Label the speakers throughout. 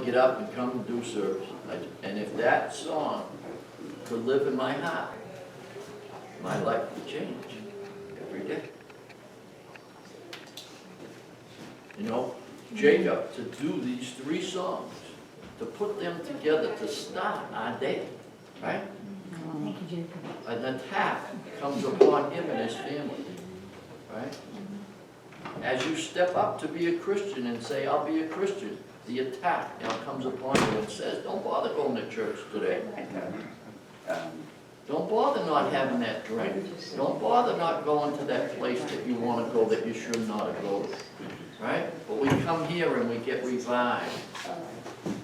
Speaker 1: get up and come and do service. And if that song could live in my heart, my life would change every day. You know, Jacob, to do these 3 songs, to put them together to start our day, right?
Speaker 2: Thank you, Jacob.
Speaker 1: An attack comes upon him and his family, right? As you step up to be a Christian and say, I'll be a Christian, the attack now comes upon you and says, don't bother going to church today. Don't bother not having that drink. Don't bother not going to that place that you want to go that you should not go to, right? But we come here and we get revived.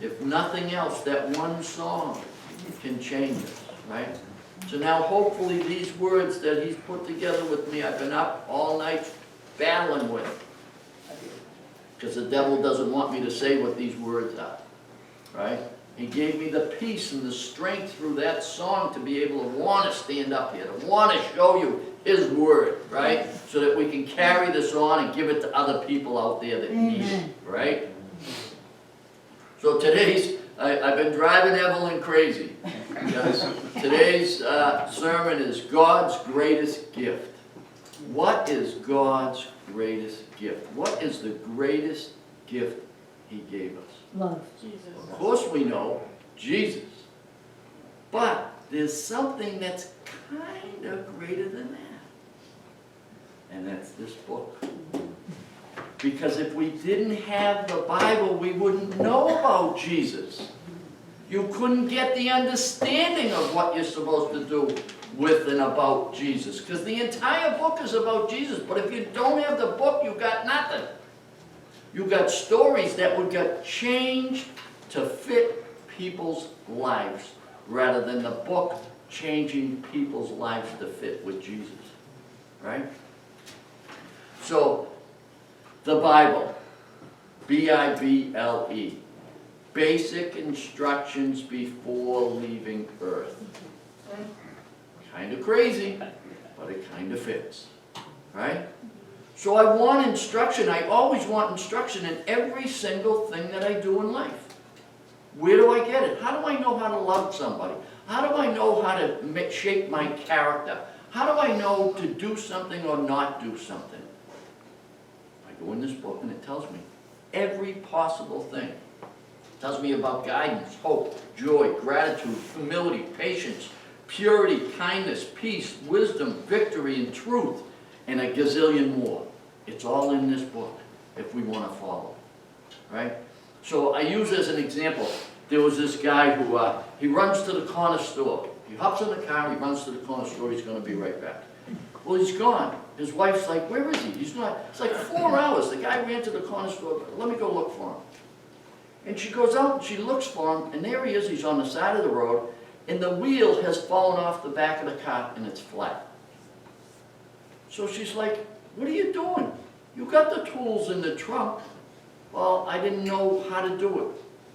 Speaker 1: If nothing else, that one song can change us, right? So now hopefully these words that he's put together with me, I've been up all night battling with. Because the devil doesn't want me to say what these words are, right? He gave me the peace and the strength through that song to be able to want to stand up here, to want to show you his word, right? So that we can carry this on and give it to other people out there that need it, right? So today's, I've been driving Evelyn crazy, because today's sermon is God's greatest gift. What is God's greatest gift? What is the greatest gift he gave us?
Speaker 2: Love.
Speaker 3: Jesus.
Speaker 1: Of course we know, Jesus. But there's something that's kind of greater than that. And that's this book. Because if we didn't have the Bible, we wouldn't know about Jesus. You couldn't get the understanding of what you're supposed to do with and about Jesus. Because the entire book is about Jesus. But if you don't have the book, you got nothing. You got stories that would get changed to fit people's lives, rather than the book changing people's lives to fit with Jesus. Right? So, the Bible, B-I-B-L-E, basic instructions before leaving earth. Kind of crazy, but it kind of fits, right? So I want instruction. I always want instruction in every single thing that I do in life. Where do I get it? How do I know how to love somebody? How do I know how to shape my character? How do I know to do something or not do something? I go in this book and it tells me every possible thing. It tells me about guidance, hope, joy, gratitude, humility, patience, purity, kindness, peace, wisdom, victory, and truth, and a gazillion more. It's all in this book if we want to follow, right? So I use as an example, there was this guy who, he runs to the corner store. He hops in the car, he runs to the corner store, he's going to be right back. Well, he's gone. His wife's like, where is he? He's not. It's like 4 hours. The guy ran to the corner store. Let me go look for him. And she goes out and she looks for him, and there he is. He's on the side of the road, and the wheel has fallen off the back of the car, and it's flat. So she's like, what are you doing? You got the tools in the trunk. Well, I didn't know how to do it.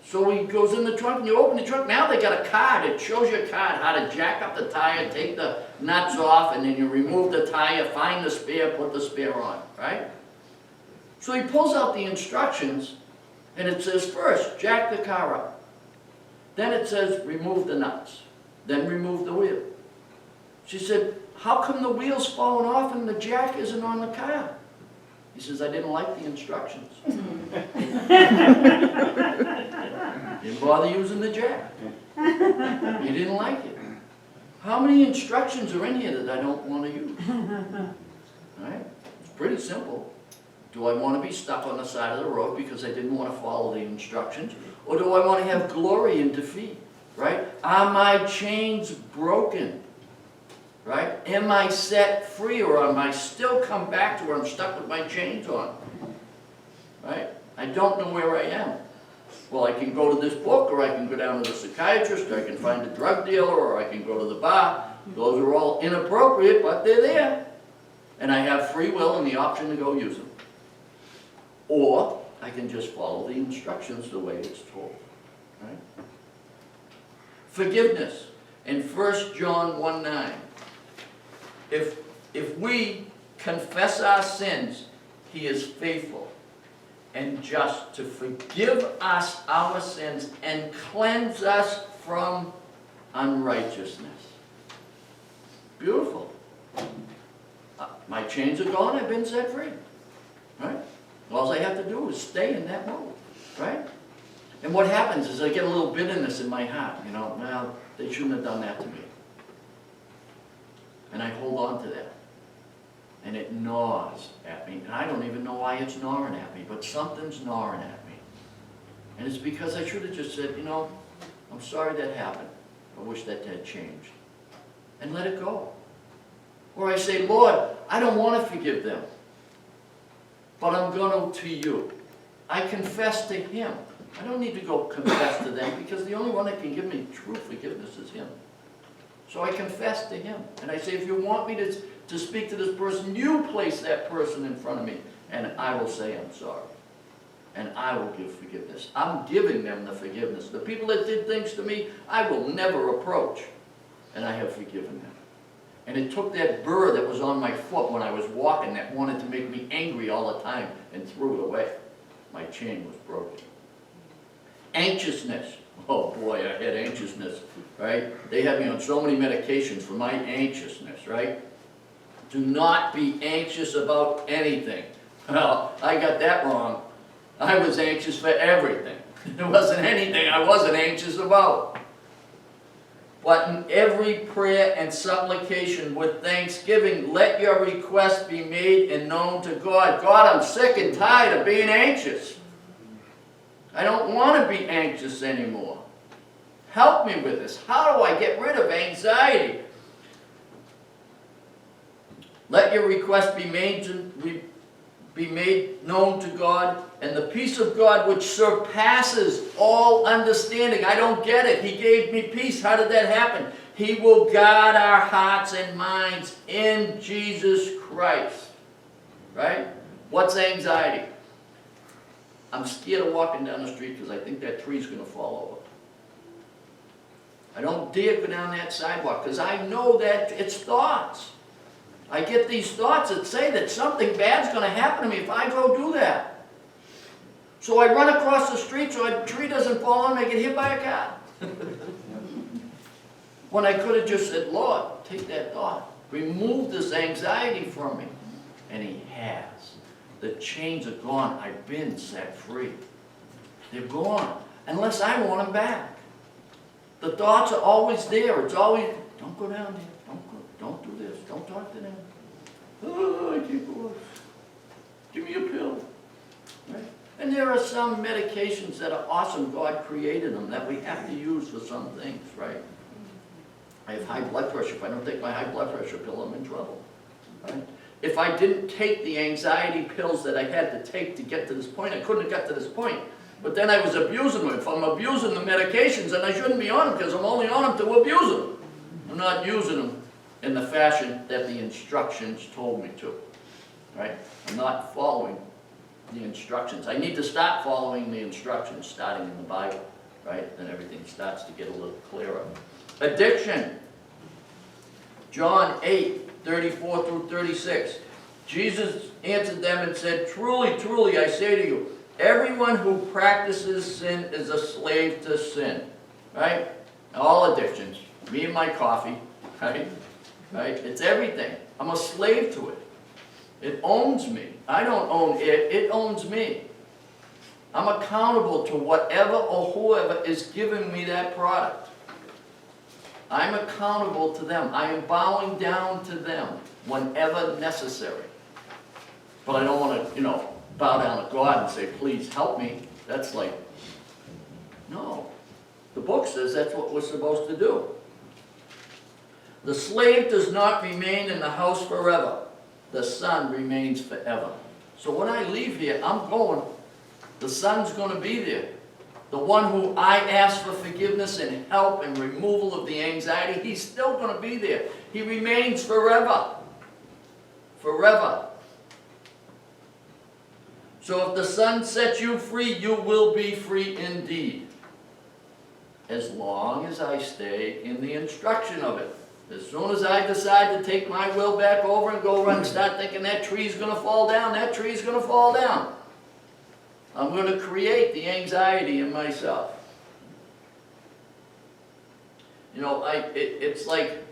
Speaker 1: So he goes in the trunk, and you open the trunk. Now they got a card. It shows you a card how to jack up the tire, take the nuts off, and then you remove the tire, find the spare, put the spare on, right? So he pulls out the instructions, and it says first, jack the car up. Then it says remove the nuts. Then remove the wheel. She said, how come the wheel's falling off and the jack isn't on the car? He says, I didn't like the instructions. Didn't bother using the jack. He didn't like it. How many instructions are in here that I don't want to use? Right? It's pretty simple. Do I want to be stuck on the side of the road because I didn't want to follow the instructions? Or do I want to have glory and defeat? Right? Are my chains broken? Right? Am I set free, or am I still come back to where I'm stuck with my chains on? Right? I don't know where I am. Well, I can go to this book, or I can go down to the psychiatrist, or I can find a drug dealer, or I can go to the bar. Those are all inappropriate, but they're there. And I have free will and the option to go use them. Or I can just follow the instructions the way it's told. Right? Forgiveness. In 1 John 1:9. If we confess our sins, he is faithful and just to forgive us our sins and cleanse us from unrighteousness. Beautiful. My chains are gone, I've been set free. Right? All I have to do is stay in that mode. Right? And what happens is I get a little bitterness in my heart. Well, they shouldn't have done that to me. And I hold on to that. And it gnaws at me. And I don't even know why it's gnawing at me, but something's gnawing at me. And it's because I should have just said, I'm sorry that happened. I wish that had changed. And let it go. Or I say, Lord, I don't want to forgive them, but I'm going to you. I confess to Him. I don't need to go confess to them because the only one that can give me true forgiveness is Him. So I confess to Him. And I say, if you want me to speak to this person, you place that person in front of me, and I will say I'm sorry. And I will give forgiveness. I'm giving them the forgiveness. The people that did things to me, I will never approach. And I have forgiven them. And it took that burr that was on my foot when I was walking that wanted to make me angry all the time and threw it away. My chain was broken. Anxiousness. Oh boy, I had anxiousness, right? They had me on so many medications for my anxiousness, right? Do not be anxious about anything. Well, I got that wrong. I was anxious for everything. There wasn't anything I wasn't anxious about. But in every prayer and supplication with thanksgiving, let your requests be made and known to God. God, I'm sick and tired of being anxious. I don't want to be anxious anymore. Help me with this. How do I get rid of anxiety? Let your request be made known to God, and the peace of God which surpasses all understanding. I don't get it. He gave me peace. How did that happen? He will guard our hearts and minds in Jesus Christ. Right? What's anxiety? I'm scared of walking down the street because I think that tree's going to fall over. I don't dare go down that sidewalk because I know that it's thoughts. I get these thoughts that say that something bad's going to happen to me if I go do that. So I run across the street so a tree doesn't fall on me and I get hit by a car. When I could have just said, Lord, take that thought. Remove this anxiety from me. And He has. The chains are gone. I've been set free. They're gone. Unless I want them back. The thoughts are always there. It's always, don't go down there. Don't do this. Don't talk to them. Oh, I can't go. Give me a pill. Right? And there are some medications that are awesome. God created them that we have to use for some things, right? I have high blood pressure. If I don't take my high blood pressure pill, I'm in trouble. Right? If I didn't take the anxiety pills that I had to take to get to this point, I couldn't have got to this point. But then I was abusing them. If I'm abusing the medications, then I shouldn't be on them because I'm only on them to abuse them. I'm not using them in the fashion that the instructions told me to. Right? I'm not following the instructions. I need to start following the instructions, starting in the Bible. Right? Then everything starts to get a little clearer. Addiction. John 8:34 through 36. Jesus answered them and said, Truly, truly, I say to you, everyone who practices sin is a slave to sin. Right? All addictions. Me and my coffee. Right? Right? It's everything. I'm a slave to it. It owns me. I don't own it. It owns me. I'm accountable to whatever or whoever is giving me that product. I'm accountable to them. I am bowing down to them whenever necessary. But I don't want to, bow down to God and say, please help me. That's like, no. The book says that's what we're supposed to do. The slave does not remain in the house forever. The son remains forever. So when I leave here, I'm going. The son's going to be there. The one who I ask for forgiveness and help and removal of the anxiety, he's still going to be there. He remains forever. Forever. So if the Son sets you free, you will be free indeed. As long as I stay in the instruction of it. As soon as I decide to take my will back over and go run and start thinking that tree's going to fall down, that tree's going to fall down. I'm going to create the anxiety in myself. You know, it's like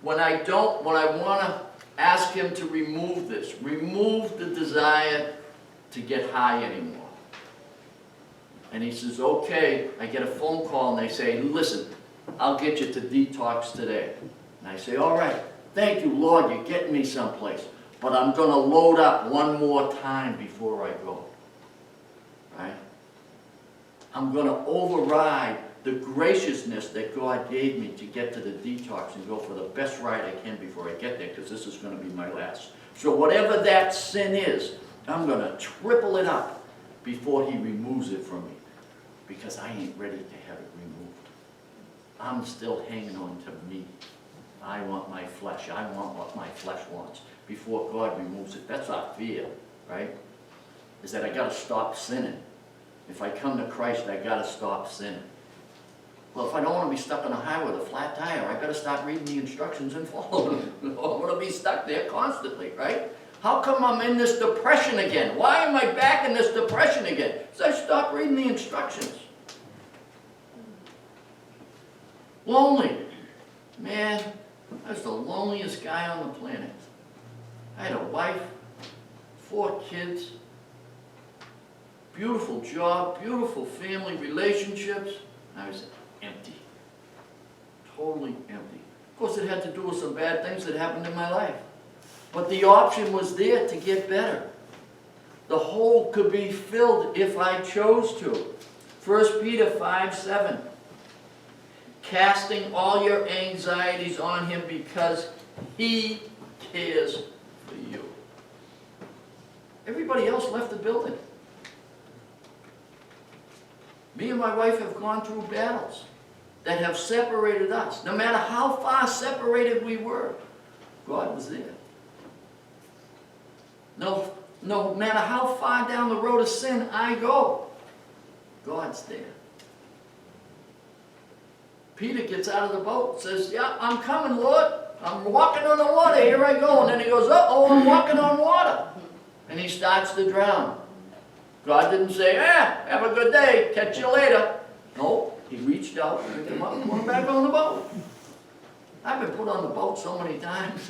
Speaker 1: when I want to ask him to remove this, remove the desire to get high anymore. And he says, okay, I get a phone call and they say, listen, I'll get you to detox today. And I say, all right, thank you, Lord, you're getting me someplace. But I'm going to load up one more time before I go. Right? I'm going to override the graciousness that God gave me to get to the detox and go for the best ride I can before I get there, because this is going to be my last. So whatever that sin is, I'm going to triple it up before he removes it from me, because I ain't ready to have it removed. I'm still hanging on to me. I want my flesh. I want what my flesh wants before God removes it. That's our fear, right? Is that I got to stop sinning. If I come to Christ, I got to stop sinning. Well, if I don't want to be stuck on a highway with a flat tire, I better start reading the instructions and follow them. I don't want to be stuck there constantly, right? How come I'm in this depression again? Why am I back in this depression again? Because I stopped reading the instructions. Lonely. Man, I was the loneliest guy on the planet. I had a wife, 4 kids, beautiful job, beautiful family relationships. I was empty. Totally empty. Of course, it had to do with some bad things that happened in my life. But the option was there to get better. The hole could be filled if I chose to. 1 Peter 5:7. Casting all your anxieties on him because he cares for you. Everybody else left the building. Me and my wife have gone through battles that have separated us. No matter how far separated we were, God was there. No matter how far down the road of sin I go, God's there. Peter gets out of the boat and says, yeah, I'm coming, Lord. I'm walking on the water. Here I go. And then he goes, uh-oh, I'm walking on water. And he starts to drown. God didn't say, have a good day. Catch you later. No, he reached out, picked him up, and put him back on the boat. I've been put on the boat so many times.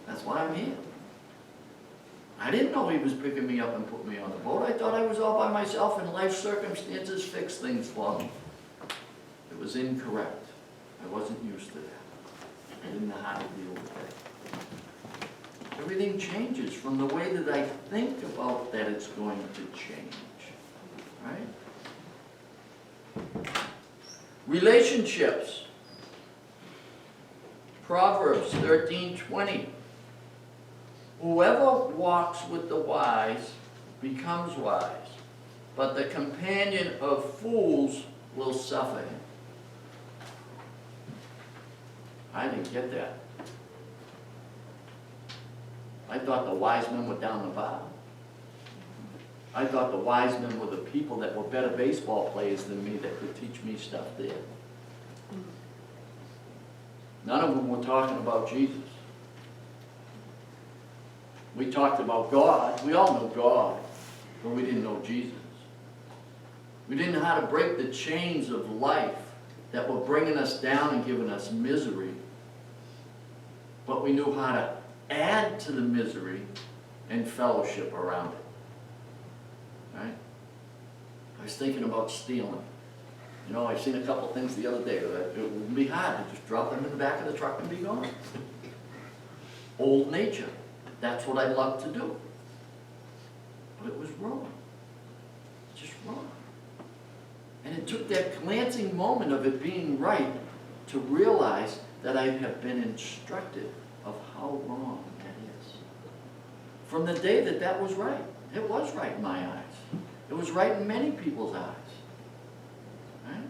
Speaker 1: That's why I'm here. I didn't know he was picking me up and putting me on the boat. I thought I was all by myself and life circumstances fixed things for me. It was incorrect. I wasn't used to that. I didn't know how to deal with that. Everything changes from the way that I think about that it's going to change. Right? Relationships. Proverbs 13:20. Whoever walks with the wise becomes wise, but the companion of fools will suffer him. I didn't get that. I thought the wise men were down the bottom. I thought the wise men were the people that were better baseball players than me that could teach me stuff there. None of them were talking about Jesus. We talked about God. We all know God, but we didn't know Jesus. We didn't know how to break the chains of life that were bringing us down and giving us misery. But we knew how to add to the misery and fellowship around it. Right? I was thinking about stealing. You know, I seen a couple things the other day that it wouldn't be hard to just drop them in the back of the truck and be gone. Old nature. That's what I love to do. But it was wrong. Just wrong. And it took that glancing moment of it being right to realize that I have been instructed of how wrong that is. From the day that that was right. It was right in my eyes. It was right in many people's eyes. Right?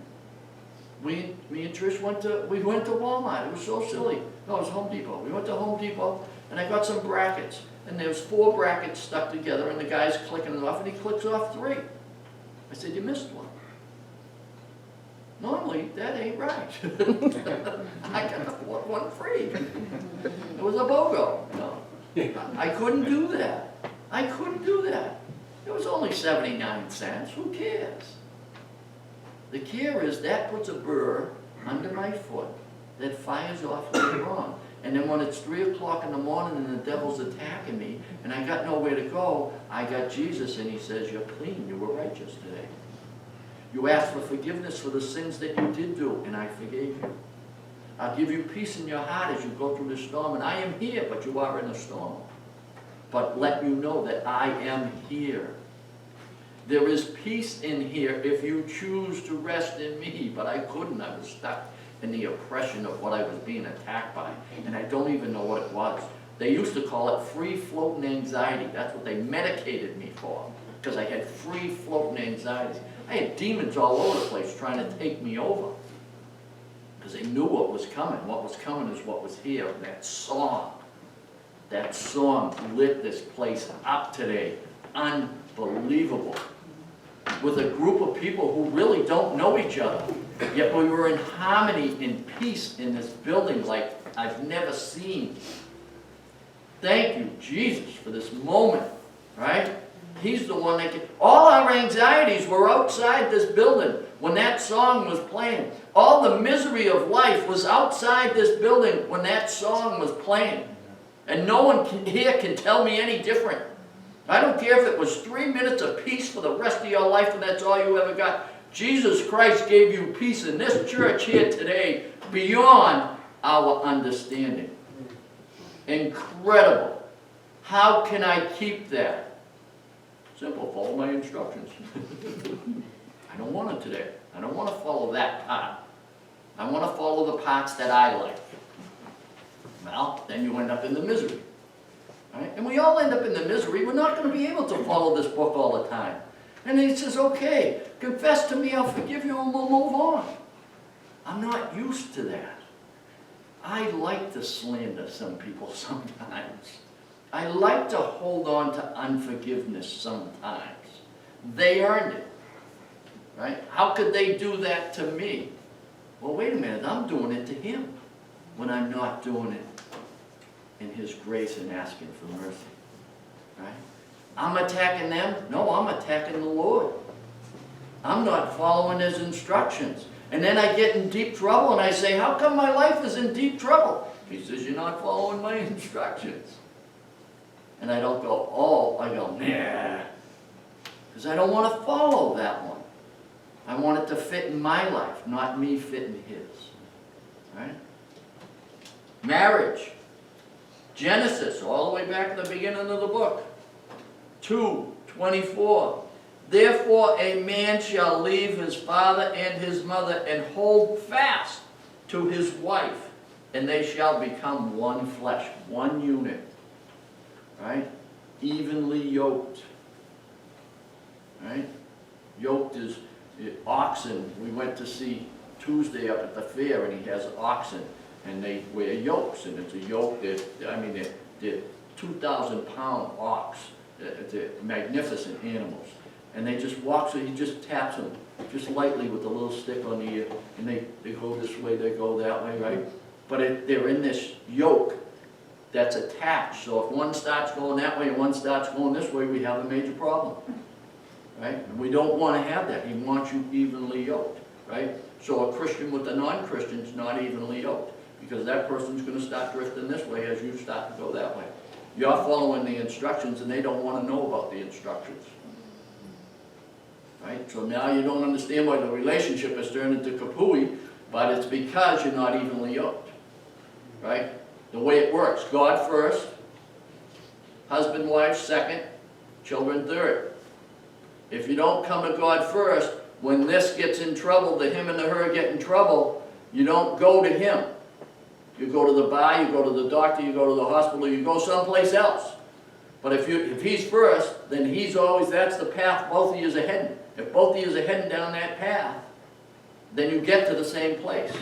Speaker 1: Me and Trish went to Walmart. It was so silly. No, it was Home Depot. We went to Home Depot and I got some brackets. And there was 4 brackets stuck together and the guy's clicking it off and he clicks off 3. I said, you missed one. Normally, that ain't right. I got one free. It was a BOGO. No. I couldn't do that. I couldn't do that. It was only 79 cents. Who cares? The care is that puts a burr under my foot that fires off later on. And then when it's 3 o'clock in the morning and the devil's attacking me and I got nowhere to go, I got Jesus and he says, you're clean, you were righteous today. You asked for forgiveness for the sins that you did do, and I forgave you. I'll give you peace in your heart as you go through the storm. And I am here, but you are in a storm. But let you know that I am here. There is peace in here if you choose to rest in me. But I couldn't. I was stuck in the oppression of what I was being attacked by. And I don't even know what it was. They used to call it free-floating anxiety. That's what they medicated me for, because I had free-floating anxieties. I had demons all over the place trying to take me over, because they knew what was coming. What was coming is what was here. That song lit this place up today. Unbelievable. With a group of people who really don't know each other. Yet we were in harmony, in peace in this building like I've never seen. Thank you, Jesus, for this moment, right? He's the one that can... All our anxieties were outside this building when that song was playing. All the misery of life was outside this building when that song was playing. And no one here can tell me any different. I don't care if it was 3 minutes of peace for the rest of your life and that's all you ever got. Jesus Christ gave you peace in this church here today beyond our understanding. Incredible. How can I keep that? Simple, follow my instructions. I don't want it today. I don't want to follow that part. I want to follow the parts that I like. Well, then you end up in the misery. Right? And we all end up in the misery. We're not going to be able to follow this book all the time. And he says, okay, confess to me, I'll forgive you, and we'll move on. I'm not used to that. I like to slander some people sometimes. I like to hold on to unforgiveness sometimes. They earned it. Right? How could they do that to me? Well, wait a minute, I'm doing it to him when I'm not doing it in his grace and asking for mercy. Right? I'm attacking them? No, I'm attacking the Lord. I'm not following his instructions. And then I get in deep trouble and I say, how come my life is in deep trouble? He says, you're not following my instructions. And I don't go, oh, I go, nah. Because I don't want to follow that one. I want it to fit in my life, not me fitting his. Right? Marriage. Genesis, all the way back at the beginning of the book. 2:24. Therefore a man shall leave his father and his mother and hold fast to his wife, and they shall become one flesh, one unit. Right? Evenly yoked. Right? Yoked is oxen. We went to see Tuesday up at the fair, and he has oxen, and they wear yokes, and it's a yoke that, I mean, they're 2,000-pound ox. They're magnificent animals. And they just walk, so he just taps them just lightly with a little stick on the ear, and they go this way, they go that way, right? But they're in this yoke that's attached. So if one starts going that way and one starts going this way, we have a major problem. Right? And we don't want to have that. He wants you evenly yoked. Right? So a Christian with a non-Christian is not evenly yoked, because that person's going to start drifting this way as you start to go that way. You're following the instructions and they don't want to know about the instructions. Right? So now you don't understand why the relationship has turned into kapooey, but it's because you're not evenly yoked. Right? The way it works, God first, husband, wife second, children third. If you don't come to God first, when this gets in trouble, the him and the her get in trouble, you don't go to him. You go to the bar, you go to the doctor, you go to the hospital, you go someplace else. But if he's first, then he's always, that's the path both of you are heading. If both of you are heading down that path, then you get to the same place.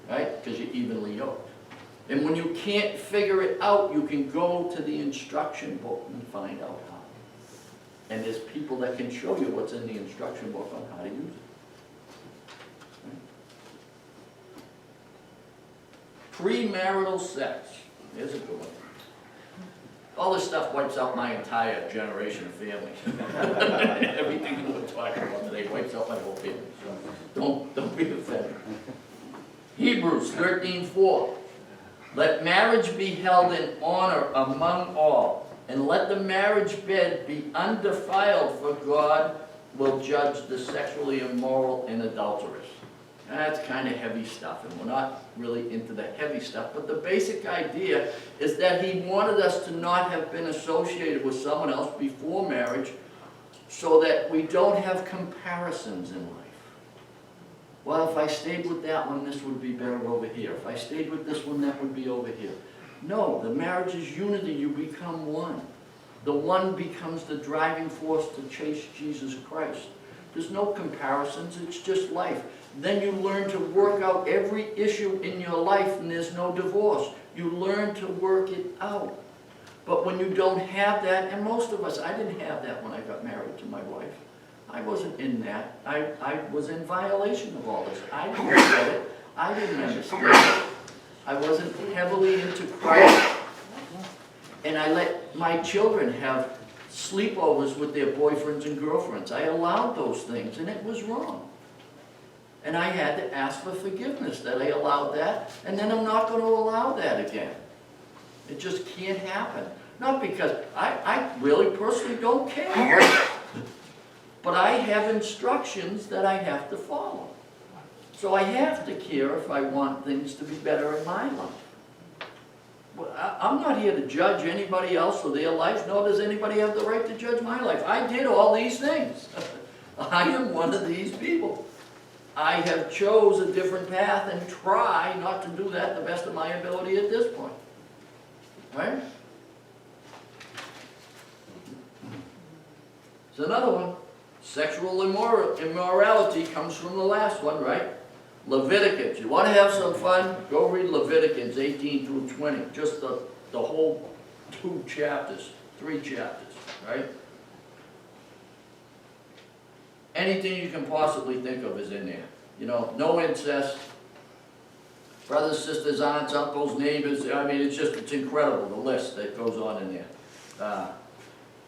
Speaker 1: Right? Because you're evenly yoked. And when you can't figure it out, you can go to the instruction book and find out how. And there's people that can show you what's in the instruction book on how to use it. Right? Premarital sex. There's a good one. All this stuff wipes out my entire generation of family. Everything we're talking about today wipes out my whole family. So don't be offended. Hebrews 13:4. Let marriage be held in honor among all, and let the marriage bed be undefiled, for God will judge the sexually immoral and adulterous. That's kind of heavy stuff, and we're not really into the heavy stuff, but the basic idea is that he wanted us to not have been associated with someone else before marriage, so that we don't have comparisons in life. Well, if I stayed with that one, this would be better over here. If I stayed with this one, that would be over here. No, the marriage is unity. You become one. The one becomes the driving force to chase Jesus Christ. There's no comparisons. It's just life. Then you learn to work out every issue in your life, and there's no divorce. You learn to work it out. But when you don't have that, and most of us, I didn't have that when I got married to my wife. I wasn't in that. I was in violation of all this. I didn't get it. I didn't understand it. I wasn't heavily into Christ. And I let my children have sleepovers with their boyfriends and girlfriends. I allowed those things, and it was wrong. And I had to ask for forgiveness that I allowed that, and then I'm not going to allow that again. It just can't happen. Not because I really personally don't care. But I have instructions that I have to follow. So I have to care if I want things to be better in my life. Well, I'm not here to judge anybody else or their life, nor does anybody have the right to judge my life. I did all these things. I am one of these people. I have chose a different path and try not to do that the best of my ability at this point. Right? It's another one. Sexual immorality comes from the last one, right? Leviticus. You want to have some fun? Go read Leviticus 18 through 20. Just the whole 2 chapters, 3 chapters, right? Anything you can possibly think of is in there. You know, no incest. Brothers, sisters, aunts, uncles, neighbors. I mean, it's incredible, the list that goes on in there.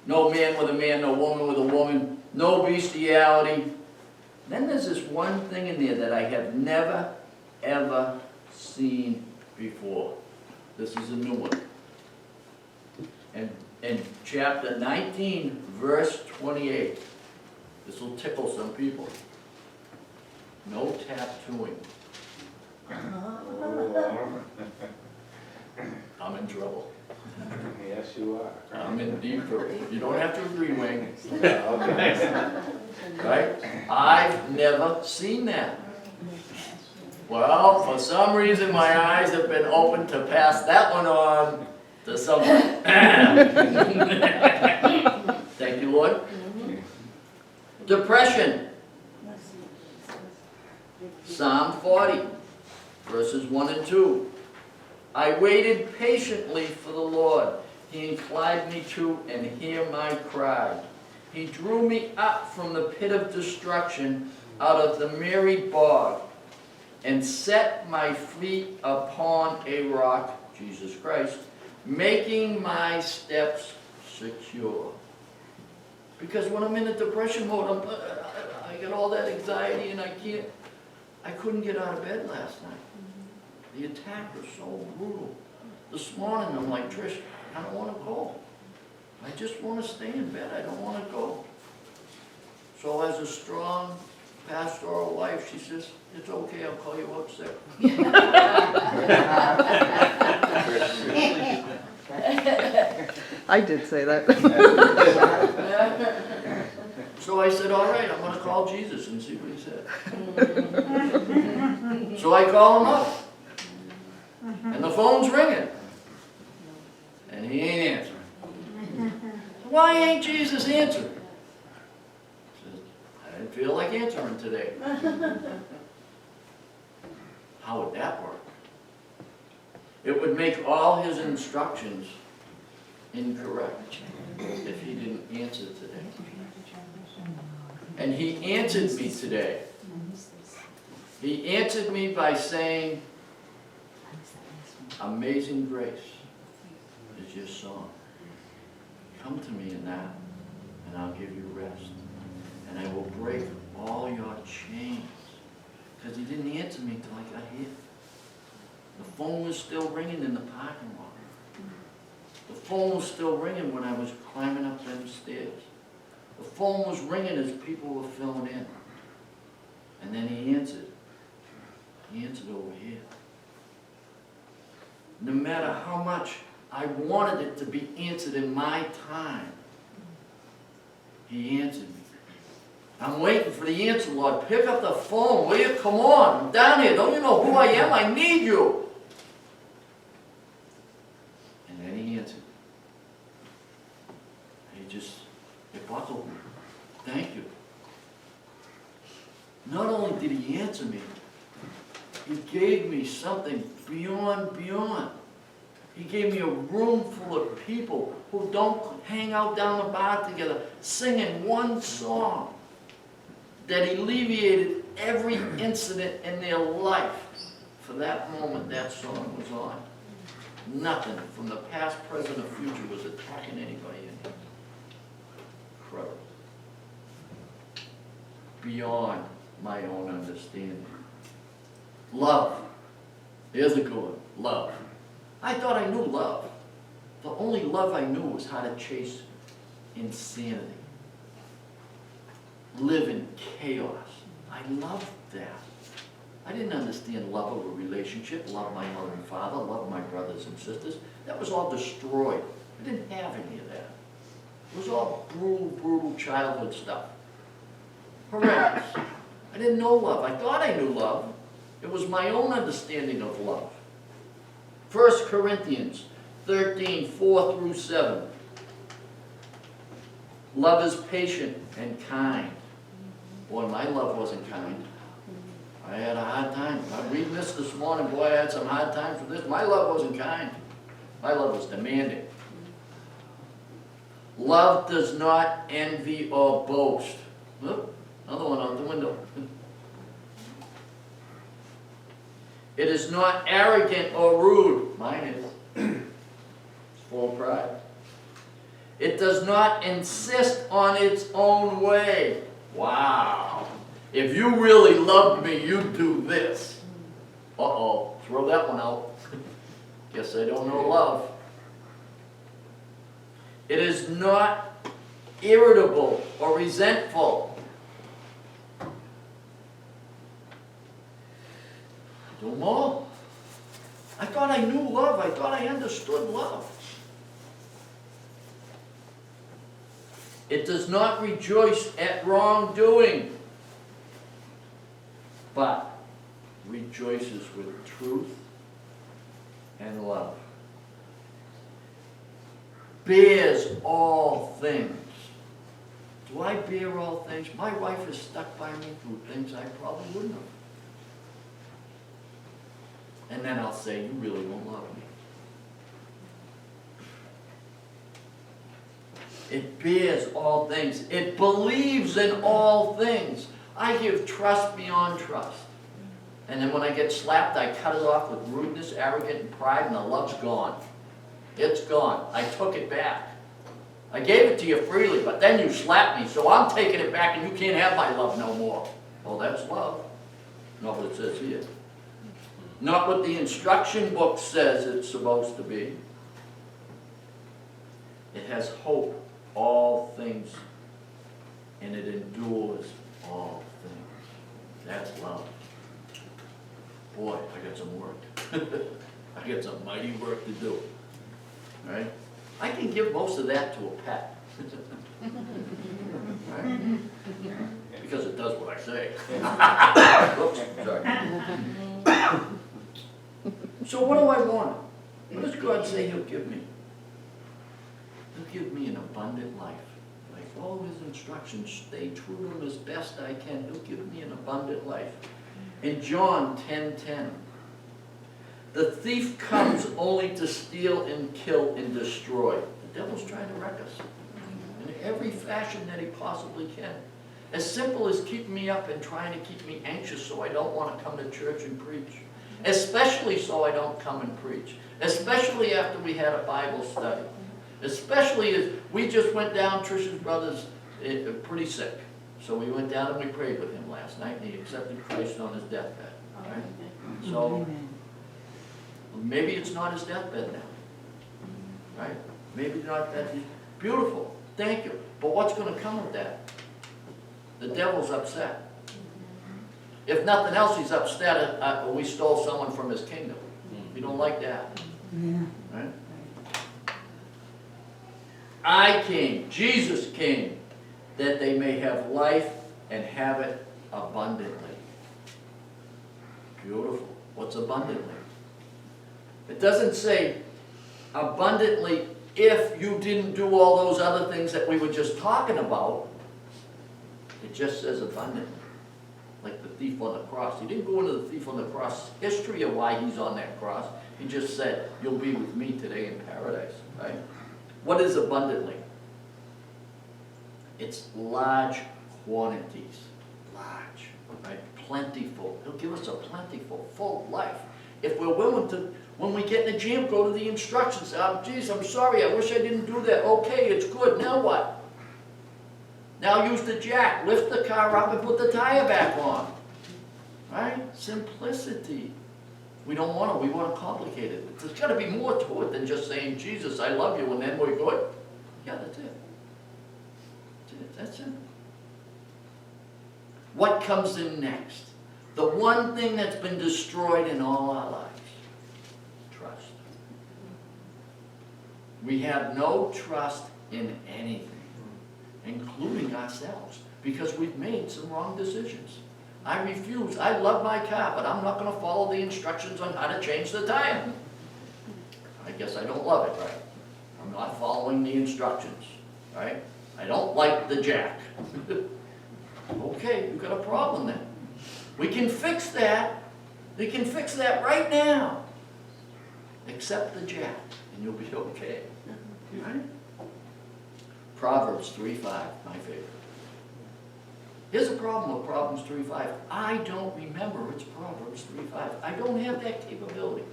Speaker 1: No man with a man, no woman with a woman. No bestiality. Then there's this one thing in there that I have never, ever seen before. This is a new one. And in chapter 19, verse 28, this will tickle some people. No tattooing. I'm in trouble.
Speaker 2: Yes, you are.
Speaker 1: I'm in deep trouble. You don't have to agree, Wayne.
Speaker 2: Okay.
Speaker 1: Right? I've never seen that. Well, for some reason my eyes have been open to pass that one on to someone. Thank you, Lord. Depression. Psalm 40, verses 1 and 2. I waited patiently for the Lord. He inclined me to and hear my cry. He drew me up from the pit of destruction, out of the miry bog, and set my feet upon a rock, Jesus Christ, making my steps secure. Because when I'm in a depression mode, I get all that anxiety and I couldn't get out of bed last night. The attack was so brutal. This morning I'm like, Trish, I don't want to go. I just want to stay in bed. I don't want to go. So as a strong pastoral wife, she says, it's okay, I'll call you up sick.
Speaker 3: I did say that.
Speaker 1: So I said, all right, I'm going to call Jesus and see what he said. So I call him up. And the phone's ringing. And he ain't answering. Why ain't Jesus answering? He says, I didn't feel like answering today. How would that work? It would make all his instructions incorrect if he didn't answer today. And he answered me today. He answered me by saying, Amazing Grace is your song. come to me in that, and I'll give you rest. And I will break all your chains. Because he didn't answer me till I got here. The phone was still ringing in the parking lot. The phone was still ringing when I was climbing up them stairs. The phone was ringing as people were filling in. And then he answered. He answered over here. No matter how much I wanted it to be answered in my time, he answered me. I'm waiting for the answer, Lord. Pick up the phone, will you? Come on, I'm down here. Don't you know who I am? I need you. And then he answered. It buckled me. Thank you. Not only did he answer me, he gave me something beyond. He gave me a room full of people who don't hang out down the bar together singing one song that alleviated every incident in their life. For that moment, that song was on. Nothing from the past, present, or future was attacking anybody in here. Incredible. Beyond my own understanding. Love. Here's a good one. Love. I thought I knew love. The only love I knew was how to chase insanity. Live in chaos. I loved that. I didn't understand love of a relationship, love my mother and father, love my brothers and sisters. That was all destroyed. I didn't have any of that. It was all brutal childhood stuff. Horrendous. I didn't know love. I thought I knew love. It was my own understanding of love. 1 Corinthians 13, 4 through 7. Love is patient and kind. Boy, my love wasn't kind. I had a hard time. I'm reading this morning, boy, I had some hard times with this. My love wasn't kind. My love was demanding. Love does not envy or boast. Look, another one out the window. It is not arrogant or rude. Mine is. It's full of pride. It does not insist on its own way. Wow. If you really loved me, you'd do this. Uh-oh. Throw that one out. Guess I don't know love. It is not irritable or resentful. No more. I thought I knew love. I thought I understood love. It does not rejoice at wrongdoing, but rejoices with truth and love. Bears all things. Do I bear all things? My wife has stuck by me through things I probably wouldn't have. And then I'll say, you really won't love me. It bears all things. It believes in all things. I give trust beyond trust. And then when I get slapped, I cut it off with rudeness, arrogance, and pride, and the love's gone. It's gone. I took it back. I gave it to you freely, but then you slapped me, so I'm taking it back, and you can't have my love no more. Well, that's love. Not what it says here. Not what the instruction book says it's supposed to be. It has hope, all things, and it endures all things. That's love. Boy, I got some work. I got some mighty work to do. Right? I can give most of that to a pet. Right? Because it does what I say. Oops, sorry. So what do I want? What does God say He'll give me? He'll give me an abundant life. If I follow His instructions, stay true to Him as best I can, He'll give me an abundant life. In John 10:10, the thief comes only to steal and kill and destroy. The devil's trying to wreck us in every fashion that he possibly can. As simple as keeping me up and trying to keep me anxious so I don't want to come to church and preach. Especially so I don't come and preach. Especially after we had a Bible study. Especially as we just went down, Trish's brother's pretty sick. So we went down and we prayed with him last night, and he accepted Christ on his deathbed. Right? So maybe it's not his deathbed now. Right? Maybe not that. Beautiful. Thank you. But what's going to come of that? The devil's upset. If nothing else, he's upset we stole someone from his kingdom. You don't like that. Right? I came, Jesus came, that they may have life and have it abundantly. Beautiful. What's abundantly? It doesn't say abundantly if you didn't do all those other things that we were just talking about. It just says abundantly. Like the thief on the cross. He didn't go into the thief on the cross history of why he's on that cross. He just said, you'll be with me today in paradise. Right? What is abundantly? It's large quantities. Large. Right? Plentiful. He'll give us a plentiful, full life. If we're willing to, when we get in the gym, go to the instructions. Geez, I'm sorry, I wish I didn't do that. Okay, it's good. Now what? Now use the jack, lift the car up and put the tire back on. Right? Simplicity. We don't want to, we want to complicate it. There's got to be more to it than just saying, Jesus, I love you, and then we're good. Yeah, that's it. That's it. That's it. What comes in next? The one thing that's been destroyed in all our lives. Trust. We have no trust in anything, including ourselves, because we've made some wrong decisions. I refuse. I love my car, but I'm not going to follow the instructions on how to change the tire. I guess I don't love it, right? I'm not following the instructions, right? I don't like the jack. Okay, you've got a problem then. We can fix that. We can fix that right now. Accept the jack, and you'll be okay. Right? Proverbs 3:5, my favorite. Here's a problem with Proverbs 3:5. I don't remember it's Proverbs 3:5. I don't have that capability.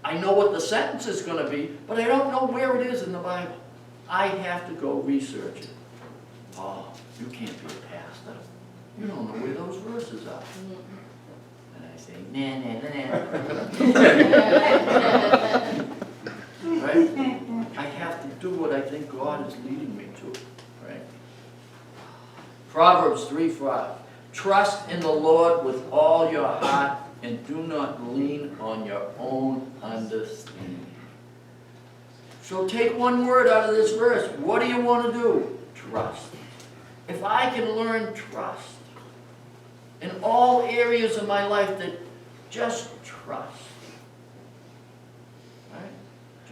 Speaker 1: I know what the sentence is going to be, but I don't know where it is in the Bible. I have to go research it. Oh, you can't be a pastor. You don't know where those verses are. And I say, nah. Right? I have to do what I think God is leading me to. Right? Proverbs 3:5. Trust in the Lord with all your heart and do not lean on your own understanding. So take one word out of this verse. What do you want to do? Trust. If I can learn trust in all areas of my life, that just trust. Right?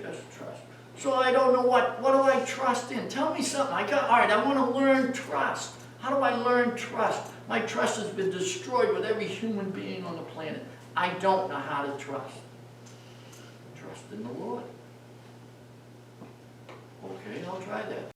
Speaker 1: Just trust. So I don't know what do I trust in? Tell me something. All right, I want to learn trust. How do I learn trust? My trust has been destroyed with every human being on the planet. I don't know how to trust. Trust in the Lord. Okay, I'll try that.